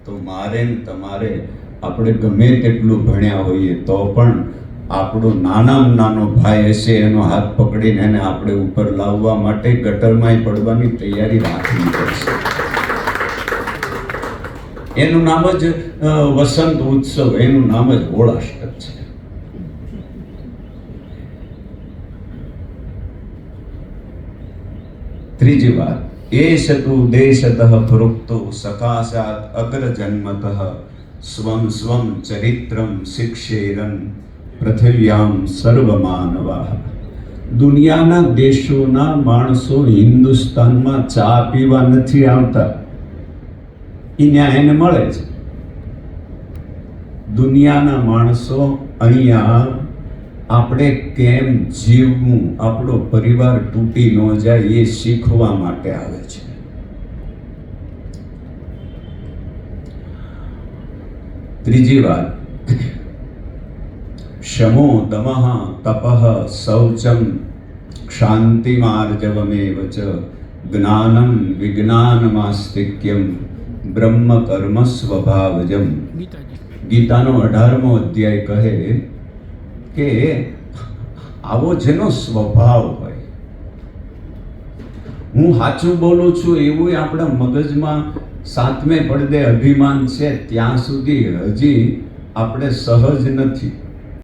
તો મારે ને તમારે આપણે ગમે તેટલું ભણ્યા હોઈએ તો પણ આપણો નાનામાં નાનો ભાઈ હશે એનો હાથ પકડીને એને આપણે ઉપર લાવવા માટે ગટરમાંય પડવાની તૈયારી રાખવી પડશે. એનું નામ જ વસંત ઉત્સવ, એનું નામ જ હોળાષ્ટક છે. ત્રીજી વાત, એષતુ દેશતઃ પ્રોક્તો સકાશાત અગ્રજન્મતઃ સ્વમ સ્વમ ચરિત્રમ શિક્ષેરન પૃથિવ્યામ સર્વમાનવાઃ. દુનિયાના દેશોના માણસો હિન્દુસ્તાનમાં ચા પીવા નથી આવતા, અહીંયા એને મળે છે. દુનિયાના માણસો અહીંયા આપણે કેમ જીવવું, આપણો પરિવાર તૂટી ન જાય એ શીખવા માટે આવે છે. ત્રીજી વાત, શમો દમઃ તપઃ શૌચમ ક્ષાંતિમાર્જવમેવ ચ જ્ઞાનમ વિજ્ઞાનમાસ્તિક્યમ બ્રહ્મ કર્મ સ્વભાવજમ. ગીતાનો 18મો અધ્યાય કહે કે આવો જેનો સ્વભાવ હોય, હું સાચું બોલું છું એવું આપણા મગજમાં સાતમે પડદે અભિમાન છે ત્યાં સુધી હજી આપણે સહજ નથી.